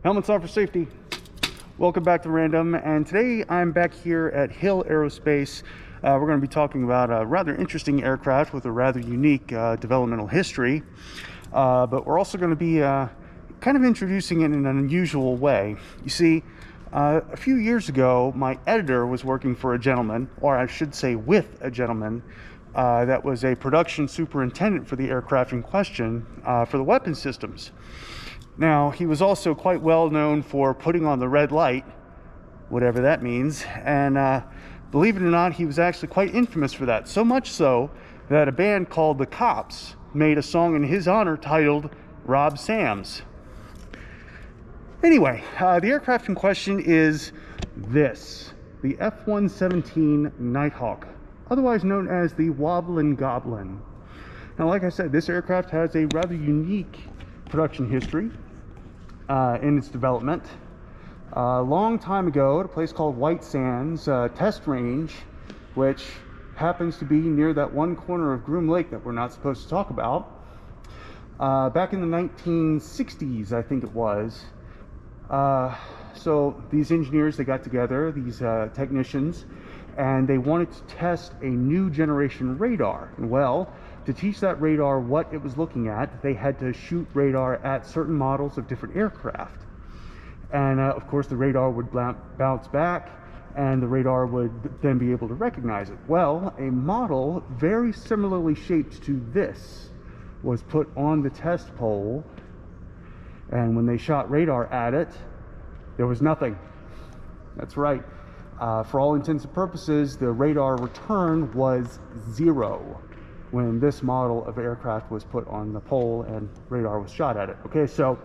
Helmets on for safety. Welcome back to Random, and today I'm back here at Hill Aerospace. We're going to be talking about a rather interesting aircraft with a rather unique developmental history, but we're also going to be kind of introducing it in an unusual way. You see, a few years ago, my editor was working for a gentleman, or I should say with a gentleman, that was a production superintendent for the aircraft in question for the weapon systems. Now, he was also quite well known for putting on the red light, whatever that means, and believe it or not, he was actually quite infamous for that. So much so that a band called The Cops made a song in his honor titled Rob Sams. Anyway, the aircraft in question is this, the F-117 Nighthawk, otherwise known as the Wobblin Gobblin. Now, like I said, this aircraft has a rather unique production history in its development. A long time ago at a place called White Sands test range, which happens to be near that one corner of Groom Lake that we're not supposed to talk about. Back in the 1960s, I think it was. So these engineers, they got together, these technicians, and they wanted to test a new generation radar. And well, to teach that radar what it was looking at, they had to shoot radar at certain models of different aircraft. And of course, the radar would bounce back, and the radar would then be able to recognize it. Well, a model very similarly shaped to this was put on the test pole, and when they shot radar at it, there was nothing. That's right. For all intents and purposes, the radar return was 0 when this model of aircraft was put on the pole and radar was shot at it. Okay, so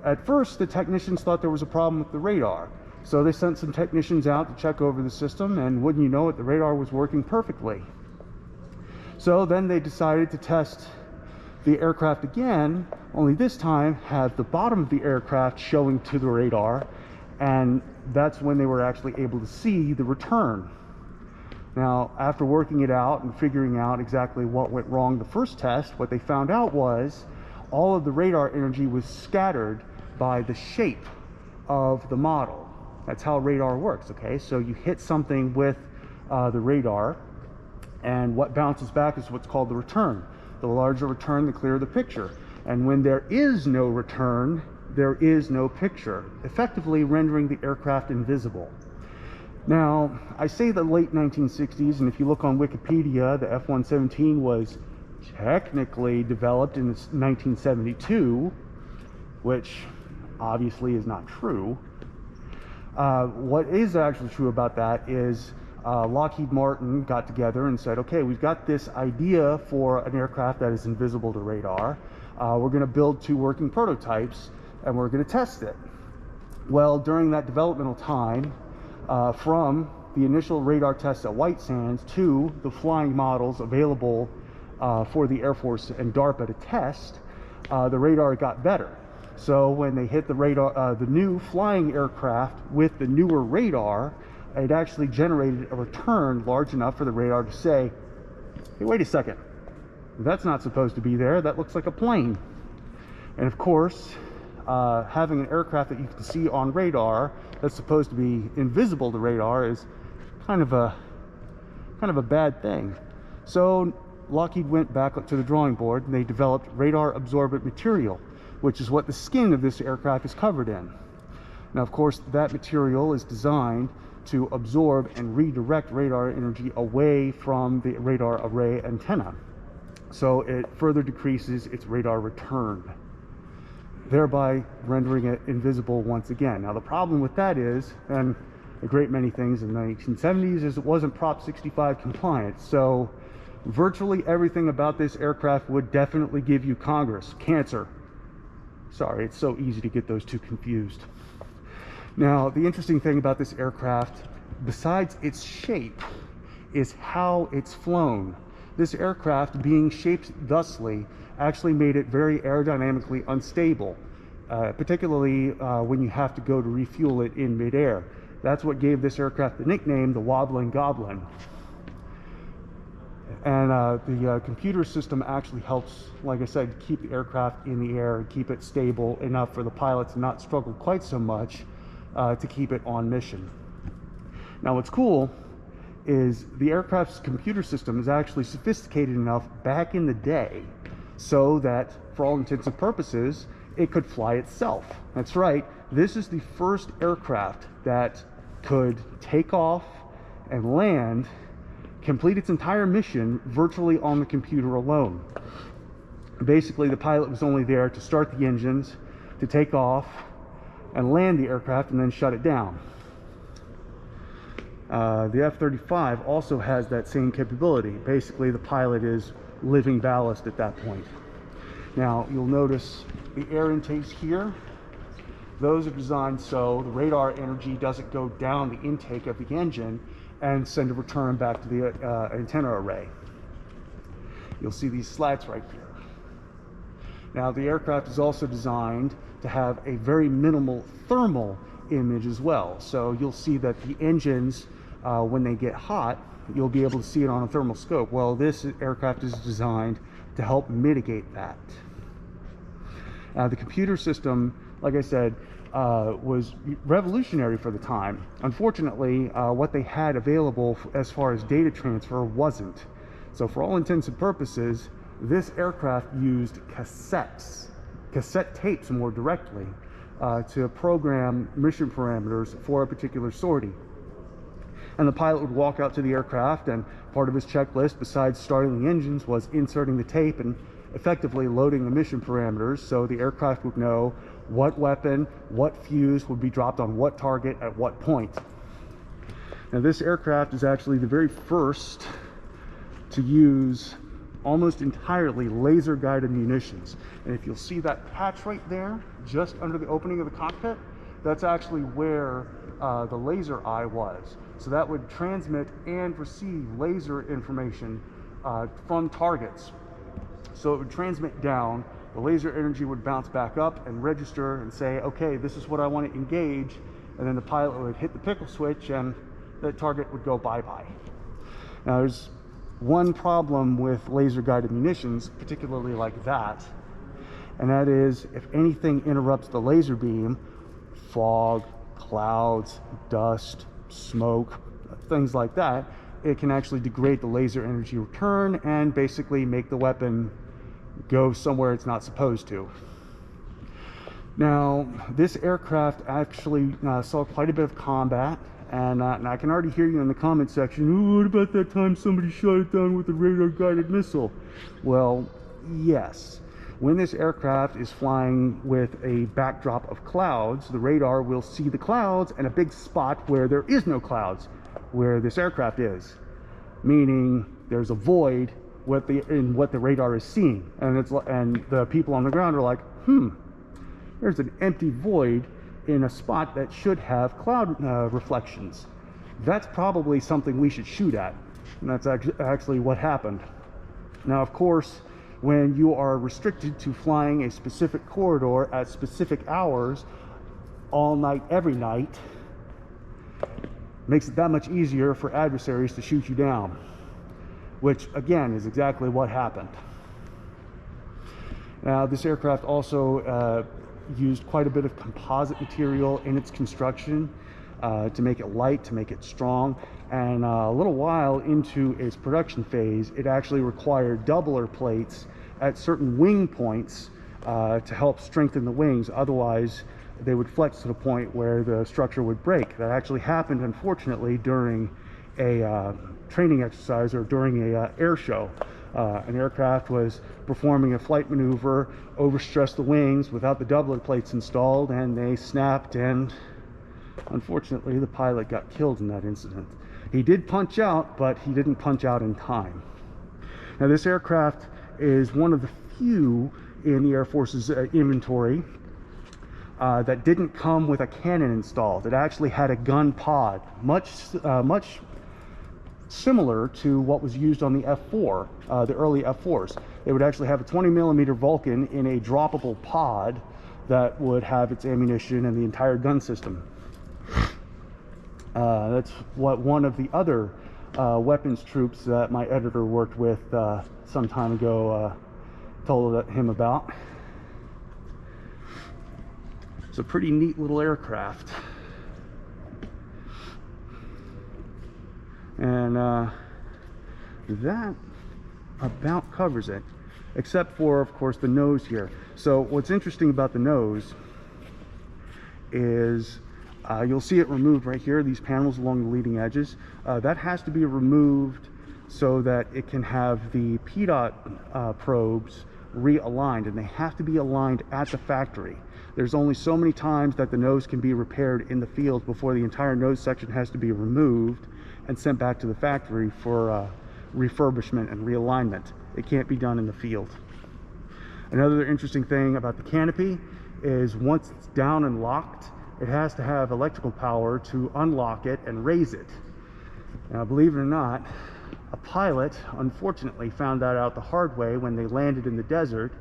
at first the technicians thought there was a problem with the radar. So they sent some technicians out to check over the system, and wouldn't you know it, the radar was working perfectly. So then they decided to test the aircraft again, only this time have the bottom of the aircraft showing to the radar, and that's when they were actually able to see the return. Now, after working it out and figuring out exactly what went wrong the first test, what they found out was all of the radar energy was scattered by the shape of the model. That's how radar works, okay? So you hit something with the radar, and what bounces back is what's called the return. The larger return, the clearer the picture. And when there is no return, there is no picture, effectively rendering the aircraft invisible. Now, I say the late 1960s, and if you look on Wikipedia, the F-117 was technically developed in 1972, which obviously is not true. What is actually true about that is Lockheed Martin got together and said, okay, we've got this idea for an aircraft that is invisible to radar. We're going to build 2 working prototypes, and we're going to test it. Well, during that developmental time, from the initial radar tests at White Sands to the flying models available for the Air Force and DARPA to test, the radar got better. So when they hit the radar, the new flying aircraft with the newer radar, it actually generated a return large enough for the radar to say, hey, wait a second, that's not supposed to be there, that looks like a plane. And of course, having an aircraft that you can see on radar that's supposed to be invisible to radar is kind of a bad thing. So Lockheed went back up to the drawing board, and they developed radar absorbent material, which is what the skin of this aircraft is covered in. Now, of course, that material is designed to absorb and redirect radar energy away from the radar array antenna, so it further decreases its radar return, thereby rendering it invisible once again. Now, the problem with that is, and a great many things in the 1970s, is it wasn't Prop 65 compliant. So virtually everything about this aircraft would definitely give you cancer. Sorry, it's so easy to get those two confused. Now, the interesting thing about this aircraft, besides its shape, is how it's flown. This aircraft, being shaped thusly, actually made it very aerodynamically unstable, particularly when you have to go to refuel it in midair. That's what gave this aircraft the nickname the Wobblin Gobblin. And the computer system actually helps, like I said, keep the aircraft in the air and keep it stable enough for the pilot to not struggle quite so much to keep it on mission. Now what's cool is the aircraft's computer system is actually sophisticated enough back in the day so that, for all intents and purposes, it could fly itself. That's right, this is the first aircraft that could take off and land, complete its entire mission virtually on the computer alone. Basically, the pilot was only there to start the engines, to take off and land the aircraft, and then shut it down. The F-35 also has that same capability. Basically, the pilot is living ballast at that point. Now, you'll notice the air intakes here. Those are designed so the radar energy doesn't go down the intake of the engine and send a return back to the antenna array. You'll see these slats right here. Now, the aircraft is also designed to have a very minimal thermal image as well. So you'll see that the engines, when they get hot, you'll be able to see it on a thermal scope. Well, this aircraft is designed to help mitigate that. The computer system, like I said, was revolutionary for the time. Unfortunately, what they had available as far as data transfer wasn't. So for all intents and purposes, this aircraft used cassette tapes more directly, to program mission parameters for a particular sortie. And the pilot would walk out to the aircraft, and part of his checklist, besides starting the engines, was inserting the tape and effectively loading the mission parameters so the aircraft would know what weapon, what fuse would be dropped on what target at what point. Now, this aircraft is actually the very first to use almost entirely laser guided munitions. And if you'll see that patch right there, just under the opening of the cockpit, that's actually where the laser eye was. So that would transmit and receive laser information from targets. So it would transmit down, the laser energy would bounce back up and register and say, okay, this is what I want to engage, and then the pilot would hit the pickle switch and that target would go bye-bye. Now, there's one problem with laser guided munitions, particularly like that, and that is if anything interrupts the laser beam, fog, clouds, dust, smoke, things like that, it can actually degrade the laser energy return and basically make the weapon go somewhere it's not supposed to. Now, this aircraft actually saw quite a bit of combat, and I can already hear you in the comment section, "Ooh, what about that time somebody shot it down with a radar guided missile?" Well, yes. When this aircraft is flying with a backdrop of clouds, the radar will see the clouds and a big spot where there is no clouds, where this aircraft is, meaning there's a void in what the radar is seeing, and the people on the ground are like, there's an empty void in a spot that should have cloud reflections. That's probably something we should shoot at, and that's actually what happened. Now, of course, when you are restricted to flying a specific corridor at specific hours all night, every night, makes it that much easier for adversaries to shoot you down, which again is exactly what happened. Now, this aircraft also used quite a bit of composite material in its construction to make it light, to make it strong, and a little while into its production phase, it actually required doubler plates at certain wing points to help strengthen the wings. Otherwise, they would flex to the point where the structure would break. That actually happened, unfortunately, during a training exercise or during a air show. An aircraft was performing a flight maneuver, overstressed the wings without the doubler plates installed, and they snapped, and unfortunately the pilot got killed in that incident. He did punch out, but he didn't punch out in time. Now, this aircraft is one of the few in the Air Force's inventory that didn't come with a cannon installed. It actually had a gun pod, much similar to what was used on the F-4, the early F-4s. They would actually have a 20mm Vulcan in a droppable pod that would have its ammunition and the entire gun system. That's what one of the other weapons troops that my editor worked with some time ago told him about. It's a pretty neat little aircraft. And that about covers it, except for, of course, the nose here. So what's interesting about the nose is you'll see it removed right here, these panels along the leading edges. That has to be removed so that it can have the PDOT probes realigned, and they have to be aligned at the factory. There's only so many times that the nose can be repaired in the field before the entire nose section has to be removed and sent back to the factory for refurbishment and realignment. It can't be done in the field. Another interesting thing about the canopy is once it's down and locked, it has to have electrical power to unlock it and raise it. Now, believe it or not, a pilot unfortunately found that out the hard way when they landed in the desert,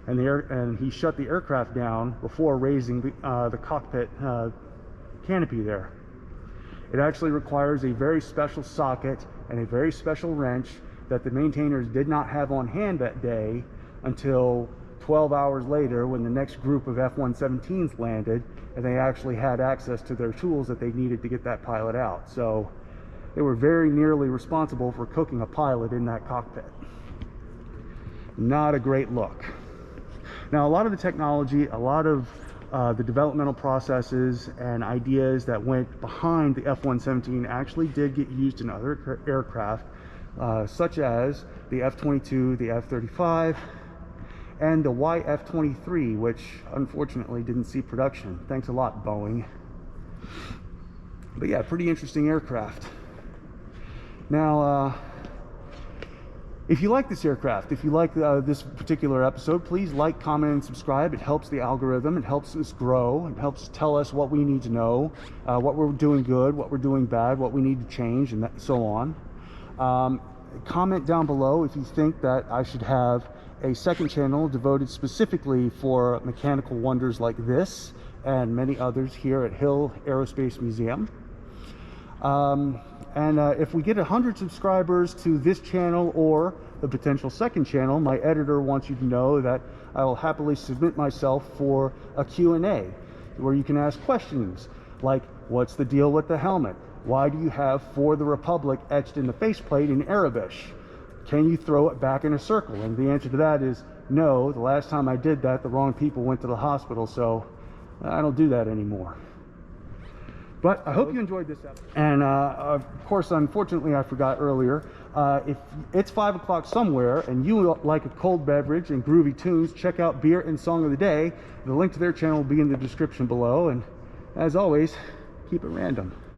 and he shut the aircraft down before raising the cockpit canopy there. It actually requires a very special socket and a very special wrench that the maintainers did not have on hand that day until 12 hours later, when the next group of F-117s landed, and they actually had access to their tools that they needed to get that pilot out. So they were very nearly responsible for cooking a pilot in that cockpit. Not a great look. Now, a lot of the technology, a lot of the developmental processes and ideas that went behind the F-117 actually did get used in other aircraft, such as the F-22, the F-35, and the YF-23, which unfortunately didn't see production. Thanks a lot, Boeing. But yeah, pretty interesting aircraft. Now, if you like this aircraft, if you like this particular episode, please like, comment, and subscribe. It helps the algorithm, it helps us grow, it helps tell us what we need to know, what we're doing good, what we're doing bad, what we need to change, and so on. Comment down below if you think that I should have a second channel devoted specifically for mechanical wonders like this and many others here at Hill Aerospace Museum. If we get 100 subscribers to this channel or the potential second channel, my editor wants you to know that I will happily submit myself for a Q&A where you can ask questions like, what's the deal with the helmet? Why do you have "For the Republic" etched in the faceplate in Arabic? Can you throw it back in a circle? And the answer to that is no. The last time I did that, the wrong people went to the hospital, so I don't do that anymore. But I hope you enjoyed this episode. And of course, unfortunately, I forgot earlier, if it's 5 o'clock somewhere and you like a cold beverage and groovy tunes, check out Beer and Song of the Day. The link to their channel will be in the description below. And as always, keep it random.